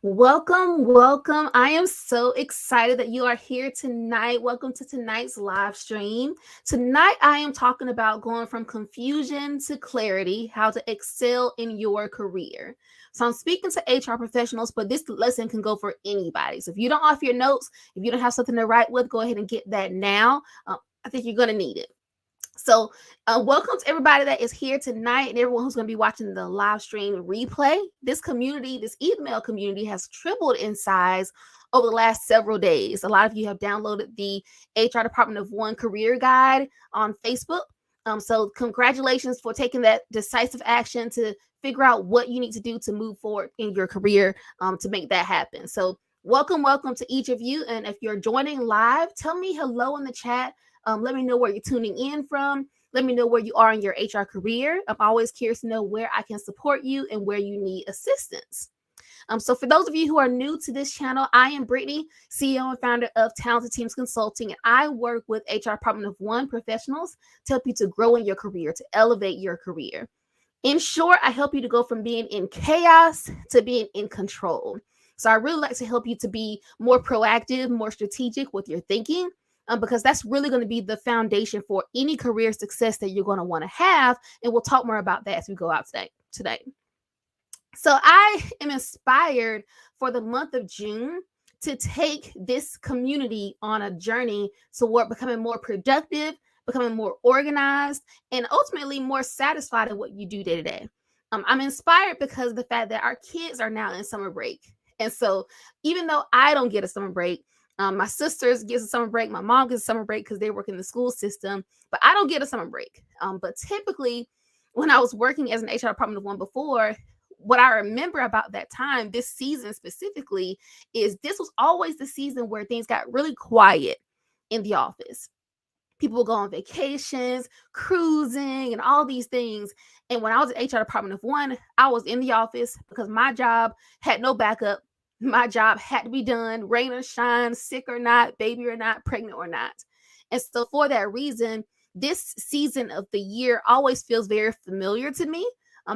Welcome, welcome. I am so excited that you are here tonight. Welcome to tonight's live stream. Tonight, I am talking about going from confusion to clarity, how to excel in your career. So, I'm speaking to HR professionals, but this lesson can go for anybody. So, if you don't have your notes, if you don't have something to write with, go ahead and get that now. I think you're going to need it. So, welcome to everybody that is here tonight and everyone who's going to be watching the live stream replay. This community, this email community, has tripled in size over the last several days. A lot of you have downloaded the HR Department of One career guide on Facebook. So, congratulations for taking that decisive action to figure out what you need to do to move forward in your career to make that happen. So, welcome to each of you. And if you're joining live, tell me hello in the chat. Let me know where you're tuning in from. Let me know where you are in your HR career. I'm always curious to know where I can support you and where you need assistance. So for those of you who are new to this channel, I am Bryttani, CEO and founder of Talented Teams Consulting, and I work with HR Department of One professionals to help you to grow in your career, to elevate your career. In short, I help you to go from being in chaos to being in control. So I really like to help you to be more proactive, more strategic with your thinking, because that's really going to be the foundation for any career success that you're going to want to have. And we'll talk more about that as we go out today. So I am inspired for the month of June to take this community on a journey toward becoming more productive, becoming more organized, and ultimately more satisfied in what you do day to day. I'm inspired because of the fact that our kids are now in summer break. And so even though I don't get a summer break, my sisters gets a summer break. My mom gets a summer break because they work in the school system, but I don't get a summer break. But typically, when I was working as an HR Department of One before, what I remember about that time, this season specifically, is this was always the season where things got really quiet in the office. People would go on vacations, cruising, and all these things. And when I was at HR Department of One, I was in the office because my job had no backup. My job had to be done, rain or shine, sick or not, baby or not, pregnant or not. And so for that reason, this season of the year always feels very familiar to me,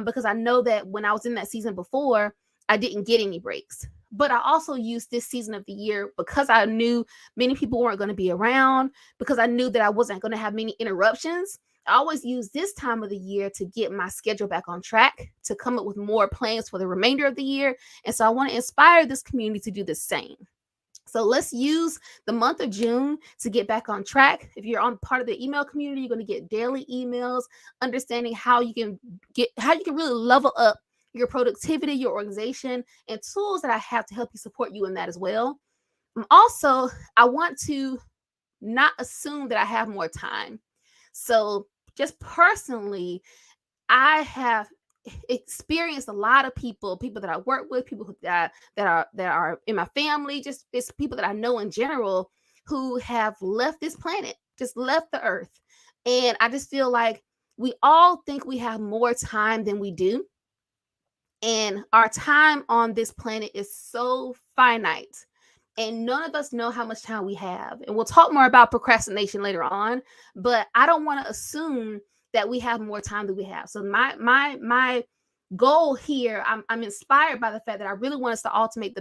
because I know that when I was in that season before, I didn't get any breaks. But I also used this season of the year because I knew many people weren't going to be around, because I knew that I wasn't going to have many interruptions. I always use this time of the year to get my schedule back on track, to come up with more plans for the remainder of the year. And so I want to inspire this community to do the same. So let's use the month of June to get back on track. If you're on part of the email community, you're going to get daily emails, understanding how you can really level up your productivity, your organization, and tools that I have to help you support you in that as well. Also, I want to not assume that I have more time. So just personally, I have experienced a lot of people that I work with, people that are in my family, just it's people that I know in general who have left this planet, just left the earth. And I just feel like we all think we have more time than we do. And our time on this planet is so finite. And none of us know how much time we have. And we'll talk more about procrastination later on, but I don't want to assume that we have more time than we have. So my goal here, I'm inspired by the fact that I really want us to all to make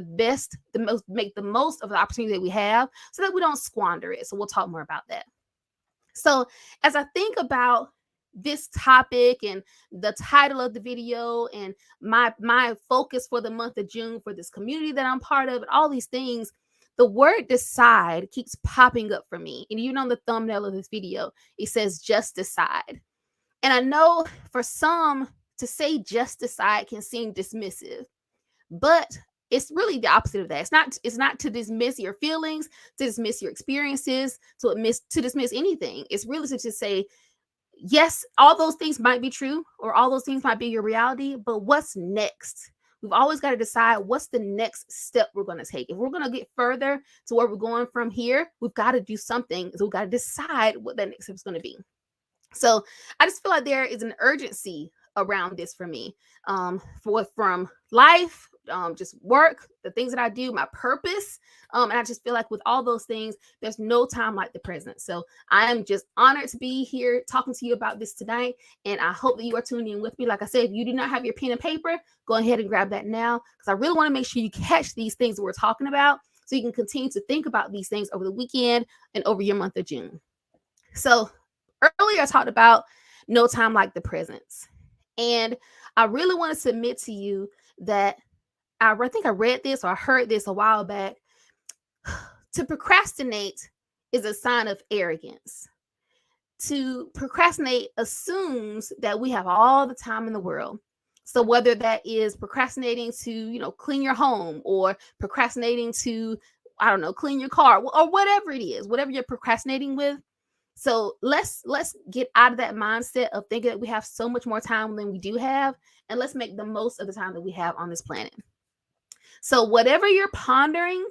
make the most of the opportunity that we have so that we don't squander it. So we'll talk more about that. So as I think about this topic and the title of the video and my focus for the month of June for this community that I'm part of and all these things, the word decide keeps popping up for me. And even on the thumbnail of this video, it says just decide. And I know for some to say just decide can seem dismissive, but it's really the opposite of that. It's not to dismiss your feelings, to dismiss your experiences, to dismiss anything. It's really to just say, yes, all those things might be true, or all those things might be your reality, but what's next? We've always got to decide what's the next step we're going to take. If we're going to get further to where we're going from here, we've got to do something. So we've got to decide what that next step is going to be. So I just feel like there is an urgency around this for me, from life just work, the things that I do, my purpose. And I just feel like with all those things, there's no time like the present. So I am just honored to be here talking to you about this tonight. And I hope that you are tuning in with me. Like I said, if you do not have your pen and paper, go ahead and grab that now, because I really want to make sure you catch these things that we're talking about so you can continue to think about these things over the weekend and over your month of June. So earlier I talked about no time like the present. And I really want to submit to you that I think I read this or I heard this a while back. To procrastinate is a sign of arrogance. To procrastinate assumes that we have all the time in the world. So whether that is procrastinating to, clean your home, or procrastinating to, I don't know, clean your car, or whatever it is, whatever you're procrastinating with. So let's get out of that mindset of thinking that we have so much more time than we do have, and let's make the most of the time that we have on this planet. So whatever you're pondering,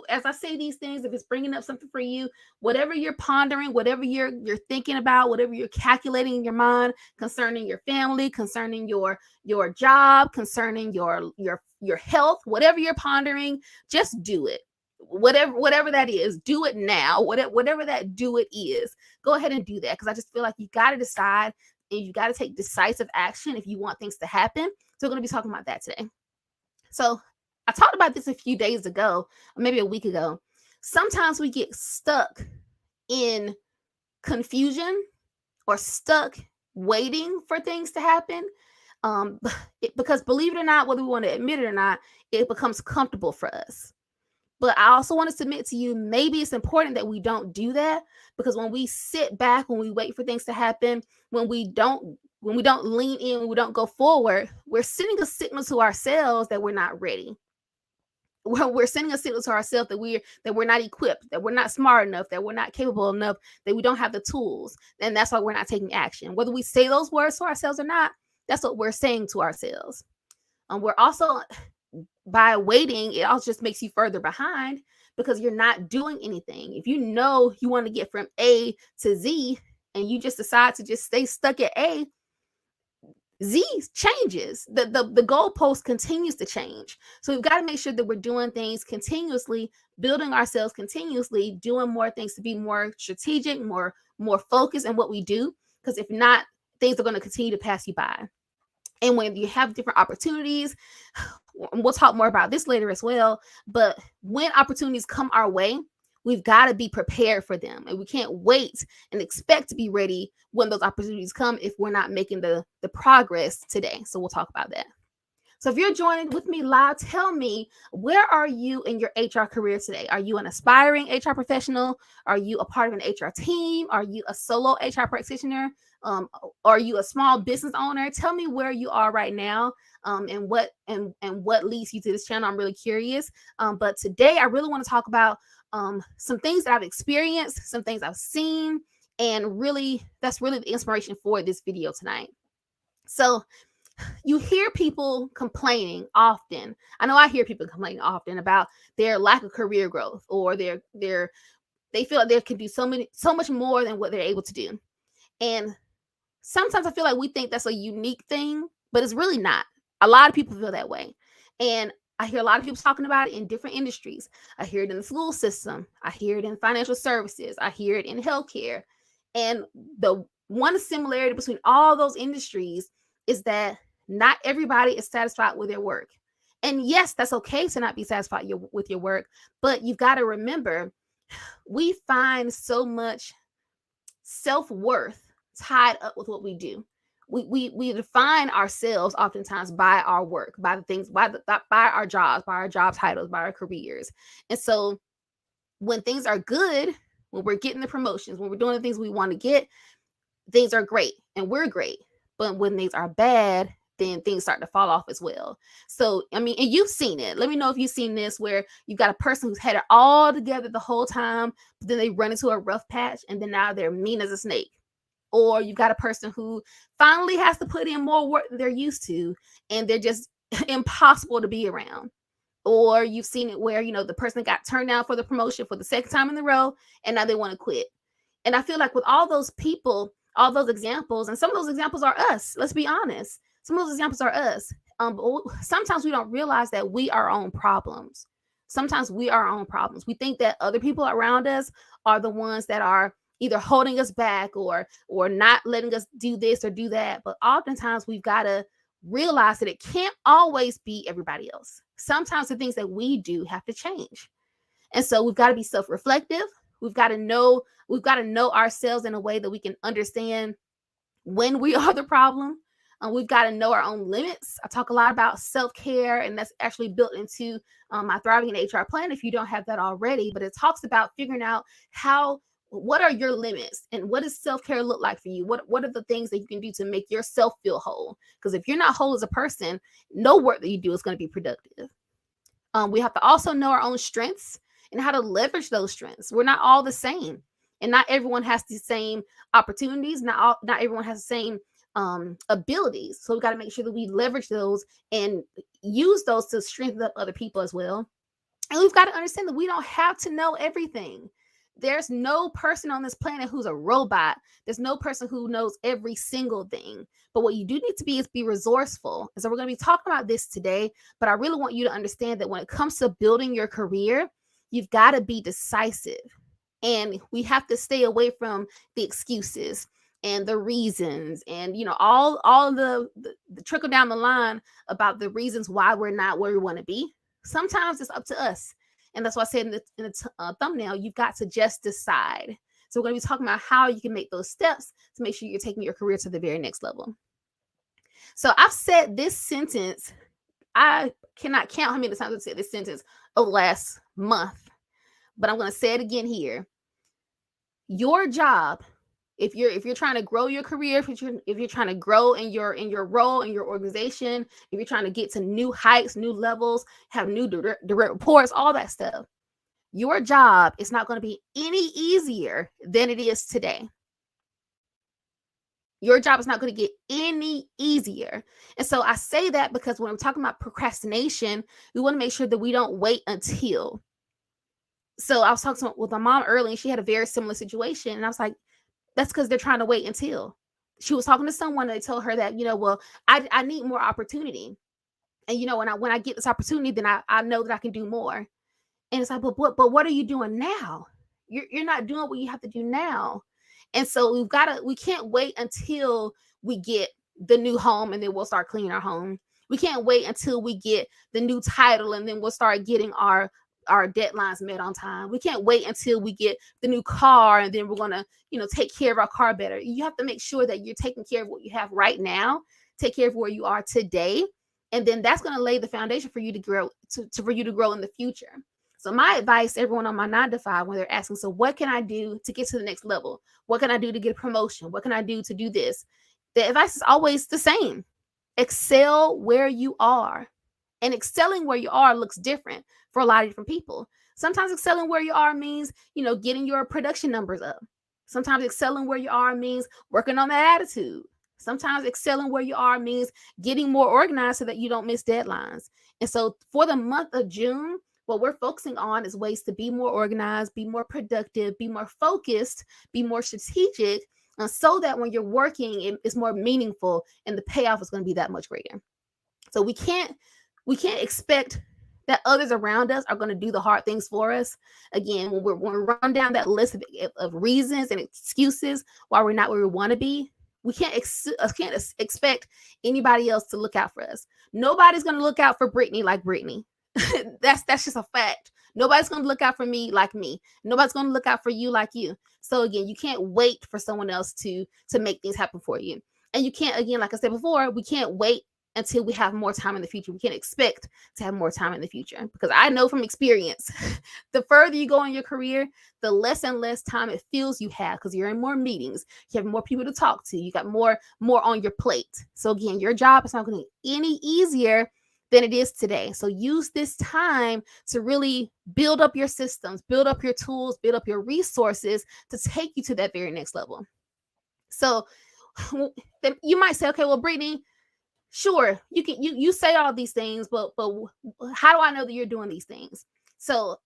as I say these things, if it's bringing up something for you, whatever you're pondering, whatever you're thinking about, whatever you're calculating in your mind concerning your family, concerning your job, concerning your health, whatever you're pondering, just do it. Whatever that is, do it now. Whatever that do it is, go ahead and do that, because I just feel like you got to decide and you got to take decisive action if you want things to happen. So we're going to be talking about that today. So I talked about this a few days ago, or maybe a week ago. Sometimes we get stuck in confusion or stuck waiting for things to happen. Because believe it or not, whether we want to admit it or not, it becomes comfortable for us. But I also want to submit to you, maybe it's important that we don't do that, because when we sit back, when we wait for things to happen, when we don't lean in, when we don't go forward, we're sending a signal to ourselves that we're not ready. We're sending a signal to ourselves that we're not equipped, that we're not smart enough, that we're not capable enough, that we don't have the tools. And that's why we're not taking action. Whether we say those words to ourselves or not, that's what we're saying to ourselves. We're also, by waiting, it also just makes you further behind, because you're not doing anything. If you know you want to get from A to Z and you just decide to just stay stuck at A, Z changes. The goalpost continues to change. So we've got to make sure that we're doing things continuously, building ourselves continuously, doing more things to be more strategic, more focused in what we do. Because if not, things are going to continue to pass you by. And when you have different opportunities, we'll talk more about this later as well, but when opportunities come our way, we've got to be prepared for them. And we can't wait and expect to be ready when those opportunities come if we're not making the progress today. So we'll talk about that. So if you're joining with me live, tell me, where are you in your HR career today? Are you an aspiring HR professional? Are you a part of an HR team? Are you a solo HR practitioner? Are you a small business owner? Tell me where you are right now, and what leads you to this channel. I'm really curious. But today I really want to talk about some things that I've experienced, some things I've seen, and really that's really the inspiration for this video tonight. So you hear people complaining often. I know I hear people complaining often about their lack of career growth, or they feel like they can do so much more than what they're able to do. And sometimes I feel like we think that's a unique thing, but it's really not. A lot of people feel that way. And I hear a lot of people talking about it in different industries. I hear it in the school system. I hear it in financial services. I hear it in healthcare. And the one similarity between all those industries is that not everybody is satisfied with their work. And yes, that's okay to not be satisfied with your work, but you've got to remember, we find so much self-worth tied up with what we do. We define ourselves oftentimes by our work, by the things, by our jobs, by our job titles, by our careers. And so when things are good, when we're getting the promotions, when we're doing the things we want to get, things are great and we're great. But when things are bad, then things start to fall off as well. So, I mean, and you've seen it. Let me know if you've seen this, where you've got a person who's had it all together the whole time, but then they run into a rough patch and then now they're mean as a snake. Or you've got a person who finally has to put in more work than they're used to, and they're just impossible to be around. Or you've seen it where, the person got turned down for the promotion for the second time in a row, and now they want to quit. And I feel like with all those people, all those examples, and some of those examples are us. Let's be honest. Some of those examples are us. But sometimes we don't realize that we are our own problems. Sometimes we are our own problems. We think that other people around us are the ones that are either holding us back or not letting us do this or do that. But oftentimes we've got to realize that it can't always be everybody else. Sometimes the things that we do have to change. And so we've got to be self-reflective. We've got to know ourselves in a way that we can understand when we are the problem. We've got to know our own limits. I talk a lot about self-care, and that's actually built into my Thriving in HR plan if you don't have that already. But it talks about figuring out what are your limits and what does self-care look like for you? What are the things that you can do to make yourself feel whole? Because if you're not whole as a person, no work that you do is going to be productive. We have to also know our own strengths and how to leverage those strengths. We're not all the same, and not everyone has the same opportunities. Not everyone has the same abilities. So we got to make sure that we leverage those and use those to strengthen up other people as well. And we've got to understand that we don't have to know everything. There's no person on this planet who's a robot. There's no person who knows every single thing. But what you do need to be is be resourceful. And so we're going to be talking about this today. But I really want you to understand that when it comes to building your career, you've got to be decisive. And we have to stay away from the excuses and the reasons and all the trickle down the line about the reasons why we're not where we want to be. Sometimes it's up to us. And that's why I said in the thumbnail, you've got to just decide. So we're going to be talking about how you can make those steps to make sure you're taking your career to the very next level. So I've said this sentence. I cannot count how many times I've said this sentence over the last month, but I'm going to say it again here. Your job, if you're trying to grow your career, if you're trying to grow in your role in your organization, if you're trying to get to new heights, new levels, have new direct reports, all that stuff, your job is not going to be any easier than it is today. Your job is not going to get any easier. And so I say that because when I'm talking about procrastination, we want to make sure that we don't wait until. So I was talking with my mom earlier, and she had a very similar situation, and I was like, that's because they're trying to wait until. She was talking to someone, and they told her that, well, I need more opportunity. And, when I get this opportunity, then I know that I can do more. And it's like, but what are you doing now? You're not doing what you have to do now. And so we can't wait until we get the new home and then we'll start cleaning our home. We can't wait until we get the new title and then we'll start getting our deadlines met on time. We can't wait until we get the new car and then we're going to, take care of our car better. You have to make sure that you're taking care of what you have right now, take care of where you are today. And then that's going to lay the foundation for you to grow, for you to grow in the future. So my advice to everyone on my 9-to-5 when they're asking, so what can I do to get to the next level? What can I do to get a promotion? What can I do to do this? The advice is always the same. Excel where you are. And excelling where you are looks different for a lot of different people. Sometimes excelling where you are means, getting your production numbers up. Sometimes excelling where you are means working on that attitude. Sometimes excelling where you are means getting more organized so that you don't miss deadlines. And so for the month of June, what we're focusing on is ways to be more organized, be more productive, be more focused, be more strategic, so that when you're working, it's more meaningful and the payoff is going to be that much greater. So we can't expect that others around us are going to do the hard things for us. Again, when we run down that list of reasons and excuses why we're not where we want to be, we can't expect anybody else to look out for us. Nobody's going to look out for Bryttani like Bryttani. That's just a fact. Nobody's going to look out for me like me. Nobody's going to look out for you like you. So again, you can't wait for someone else to make things happen for you. And you can't, again, like I said before, we can't wait until we have more time in the future. We can't expect to have more time in the future, because I know from experience, the further you go in your career, the less and less time it feels you have, because you're in more meetings, you have more people to talk to, you got more on your plate. So again, your job is not going to be any easier than it is today. So use this time to really build up your systems, build up your tools, build up your resources to take you to that very next level. So you might say, okay, well, Bryttani, sure, you say all these things, but how do I know that you're doing these things? So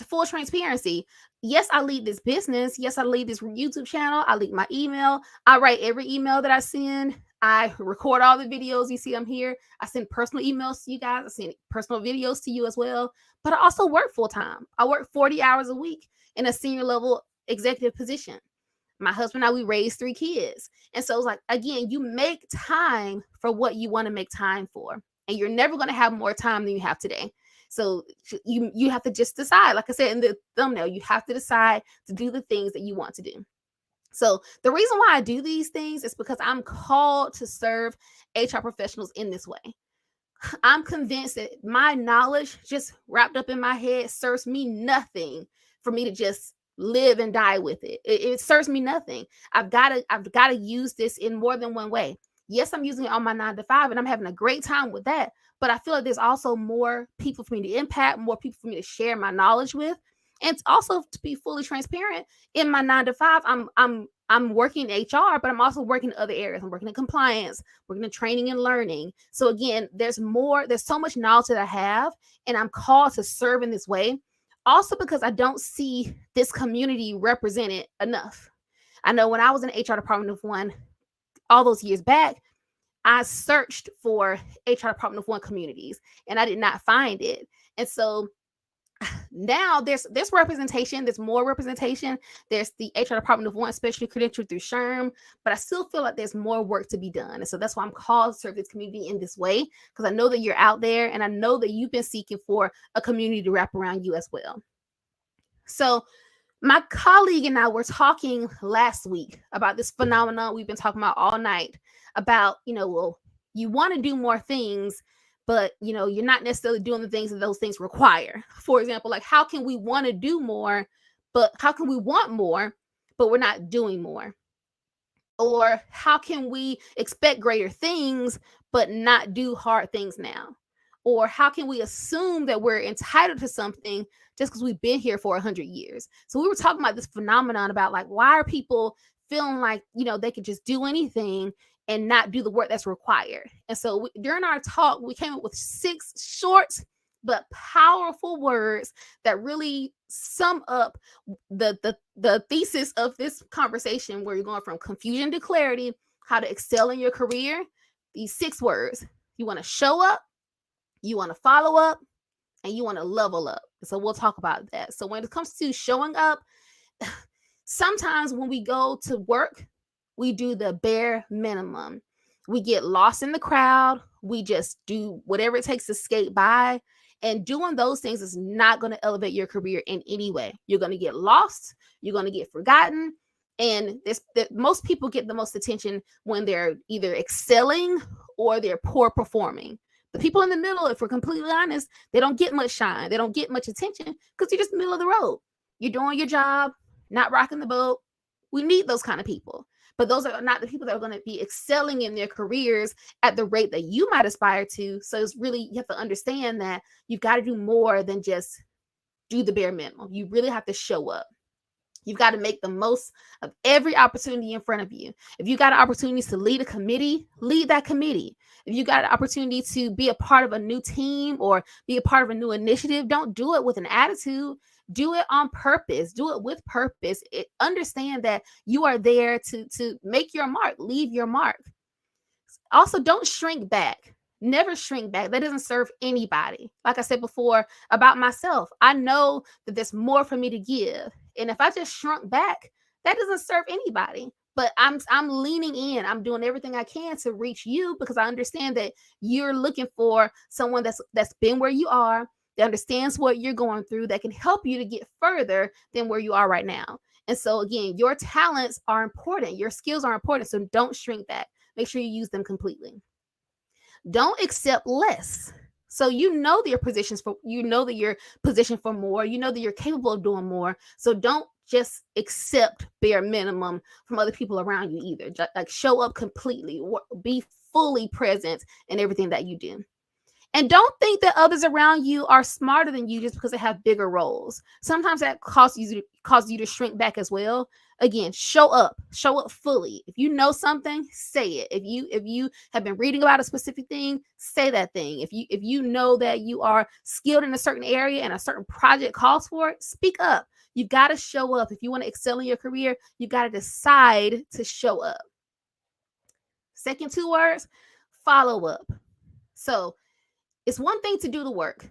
full transparency, yes, I lead this business. Yes, I lead this YouTube channel. I lead my email. I write every email that I send. I record all the videos. You see them here. I send personal emails to you guys. I send personal videos to you as well. But I also work full time. I work 40 hours a week in a senior level executive position. My husband and I, we raised 3 kids. And so it's like, again, you make time for what you want to make time for. And you're never going to have more time than you have today. So you have to just decide. Like I said in the thumbnail, you have to decide to do the things that you want to do. So the reason why I do these things is because I'm called to serve HR professionals in this way. I'm convinced that my knowledge just wrapped up in my head serves me nothing for me to just live and die with it. It serves me nothing. I've got to use this in more than one way. Yes, I'm using it on my 9 to 5 and I'm having a great time with that. But I feel like there's also more people for me to impact, more people for me to share my knowledge with. And also, to be fully transparent, in my 9 to 5, I'm working in HR, but I'm also working in other areas. I'm working in compliance, working in training and learning. So again, there's so much knowledge that I have, and I'm called to serve in this way. Also because I don't see this community represented enough. I know when I was in HR Department of One all those years back, I searched for HR Department of One communities and I did not find it. And so now there's representation, there's more representation. There's the HR Department of One, especially credentialed through SHRM, but I still feel like there's more work to be done. And so that's why I'm called to serve this community in this way, because I know that you're out there and I know that you've been seeking for a community to wrap around you as well. So my colleague and I were talking last week about this phenomenon we've been talking about all night about, well, you want to do more things, but, you're not necessarily doing the things that those things require. For example, like how can we want to do more, but how can we want more, but we're not doing more? Or how can we expect greater things, but not do hard things now? Or how can we assume that we're entitled to something just because we've been here for 100 years? So we were talking about this phenomenon about like, why are people feeling like, they could just do anything and not do the work that's required? And so during our talk, we came up with 6 short but powerful words that really sum up the thesis of this conversation, where you're going from confusion to clarity, how to excel in your career. These 6 words: you want to show up, you want to follow up, and you want to level up. So we'll talk about that. So when it comes to showing up, sometimes when we go to work, we do the bare minimum. We get lost in the crowd. We just do whatever it takes to skate by. And doing those things is not going to elevate your career in any way. You're going to get lost. You're going to get forgotten. And most people get the most attention when they're either excelling or they're poor performing. The people in the middle, if we're completely honest, they don't get much shine. They don't get much attention because you're just middle of the road. You're doing your job, not rocking the boat. We need those kind of people. But those are not the people that are going to be excelling in their careers at the rate that you might aspire to. So it's really, you have to understand that you've got to do more than just do the bare minimum. You really have to show up. You've got to make the most of every opportunity in front of you. If you got an opportunity to lead a committee, lead that committee. If you got an opportunity to be a part of a new team or be a part of a new initiative, don't do it with an attitude. Do it on purpose. Do it with purpose. Understand that you are there to make your mark, leave your mark. Also, don't shrink back. Never shrink back. That doesn't serve anybody. Like I said before about myself, I know that there's more for me to give. And if I just shrunk back, that doesn't serve anybody. But I'm leaning in. I'm doing everything I can to reach you because I understand that you're looking for someone that's been where you are, that understands what you're going through, that can help you to get further than where you are right now. And so again, your talents are important. Your skills are important. So don't shrink back. Make sure you use them completely. Don't accept less. So that you're positioned for more. You know that you're capable of doing more. So don't just accept bare minimum from other people around you either. Just like show up completely. Be fully present in everything that you do. And don't think that others around you are smarter than you just because they have bigger roles. Sometimes that causes you to shrink back as well. Again, show up fully. If you know something, say it. If you have been reading about a specific thing, say that thing. If you know that you are skilled in a certain area and a certain project calls for it, speak up. You've got to show up. If you want to excel in your career, you've got to decide to show up. Second two words, follow up. So it's one thing to do the work,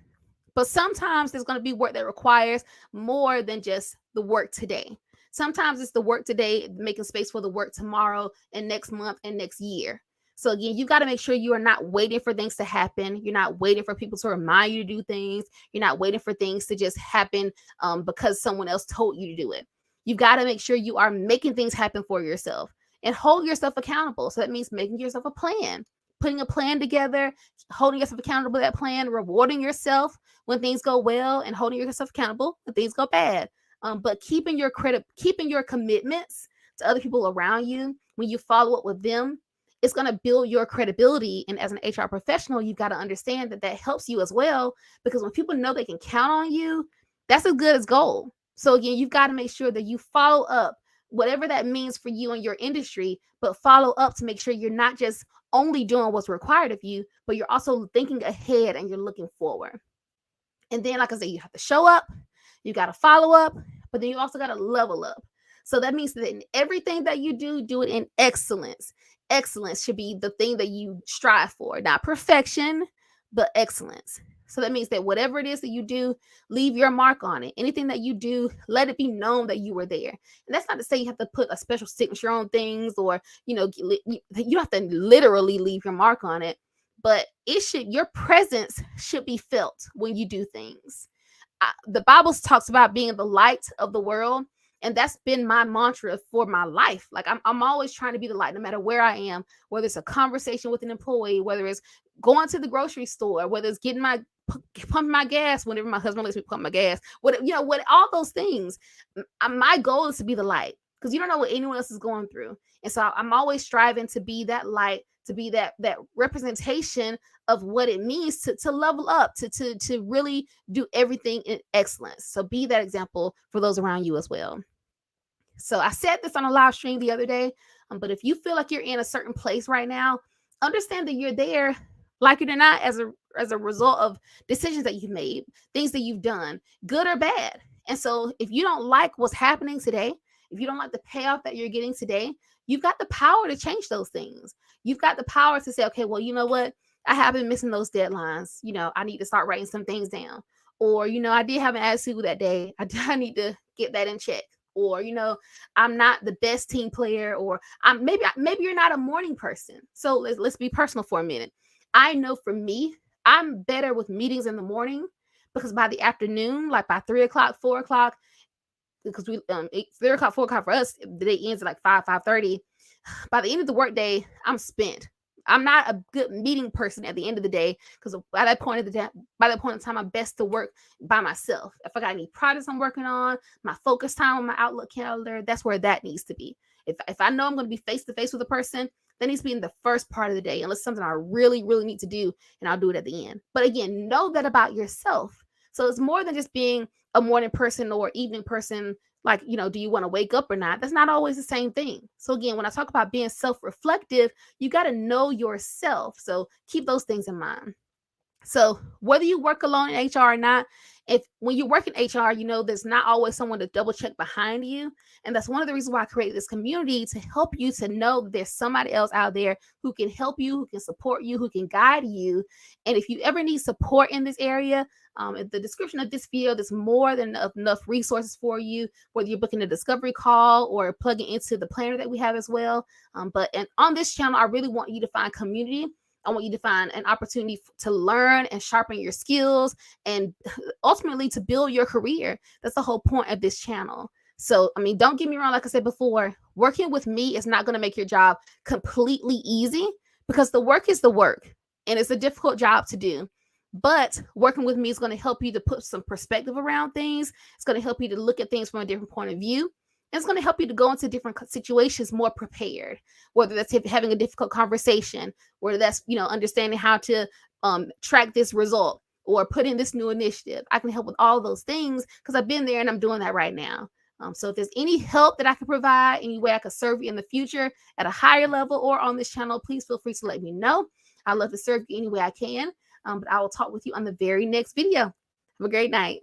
but sometimes there's going to be work that requires more than just the work today. Sometimes it's the work today, making space for the work tomorrow and next month and next year. So again, you got to make sure you are not waiting for things to happen. You're not waiting for people to remind you to do things. You're not waiting for things to just happen because someone else told you to do it. You got to make sure you are making things happen for yourself and hold yourself accountable. So that means making yourself a plan, putting a plan together, holding yourself accountable to that plan, rewarding yourself when things go well, and holding yourself accountable when things go bad. But keeping your commitments to other people around you, when you follow up with them, it's going to build your credibility. And as an HR professional, you've got to understand that that helps you as well, because when people know they can count on you, that's as good as gold. So again, you've got to make sure that you follow up, whatever that means for you in your industry, but follow up to make sure you're not just only doing what's required of you, but you're also thinking ahead and you're looking forward. And then, like I said, you have to show up, you got to follow up, but then you also got to level up. So that means that in everything that you do it in excellence. Excellence should be the thing that you strive for, not perfection, but excellence. So that means that whatever it is that you do, leave your mark on it. Anything that you do, let it be known that you were there. And that's not to say you have to put a special signature on things, or, you have to literally leave your mark on it, but your presence should be felt when you do things. The Bible talks about being the light of the world. And that's been my mantra for my life. Like I'm always trying to be the light, no matter where I am, whether it's a conversation with an employee, whether it's going to the grocery store, whether it's pumping my gas whenever my husband lets me pump my gas, what all those things. My goal is to be the light, because you don't know what anyone else is going through. And so I'm always striving to be that light, to be that representation of what it means to level up, to really do everything in excellence. So be that example for those around you as well. So I said this on a live stream the other day, but if you feel like you're in a certain place right now, understand that you're there, like it or not, as a result of decisions that you've made, things that you've done, good or bad. And so if you don't like what's happening today, if you don't like the payoff that you're getting today, you've got the power to change those things. You've got the power to say, okay, well, you know what? I have been missing those deadlines. I need to start writing some things down. Or, I did have an attitude that day. I need to get that in check. Or, I'm not the best team player, or maybe you're not a morning person. So let's be personal for a minute. I know for me, I'm better with meetings in the morning, because by the afternoon, like by 3 o'clock, 4 o'clock, because we 3 o'clock, 4 o'clock for us, the day ends at like 5:30. By the end of the workday, I'm spent. I'm not a good meeting person at the end of the day, because by that point in time, I'm best to work by myself. If I got any projects I'm working on, my focus time on my Outlook calendar, that's where that needs to be. If I know I'm going to be face to face with a person, that needs to be in the first part of the day, unless something I really, really need to do, and I'll do it at the end. But again, know that about yourself. So it's more than just being a morning person or evening person. Like, do you want to wake up or not? That's not always the same thing. So again, when I talk about being self-reflective, you got to know yourself. So keep those things in mind. So whether you work alone in HR or not, when you work in HR, there's not always someone to double check behind you. And that's one of the reasons why I created this community, to help you to know that there's somebody else out there who can help you, who can support you, who can guide you. And if you ever need support in this area, in the description of this video, there's more than enough resources for you, whether you're booking a discovery call or plugging into the planner that we have as well. But on this channel, I really want you to find community. I want you to find an opportunity to learn and sharpen your skills, and ultimately to build your career. That's the whole point of this channel. So, don't get me wrong. Like I said before, working with me is not going to make your job completely easy, because the work is the work, and it's a difficult job to do. But working with me is going to help you to put some perspective around things. It's going to help you to look at things from a different point of view. It's going to help you to go into different situations more prepared, whether that's having a difficult conversation, whether that's, understanding how to track this result or put in this new initiative. I can help with all those things, because I've been there and I'm doing that right now. So if there's any help that I can provide, any way I could serve you in the future at a higher level or on this channel, please feel free to let me know. I'd love to serve you any way I can. But I will talk with you on the very next video. Have a great night.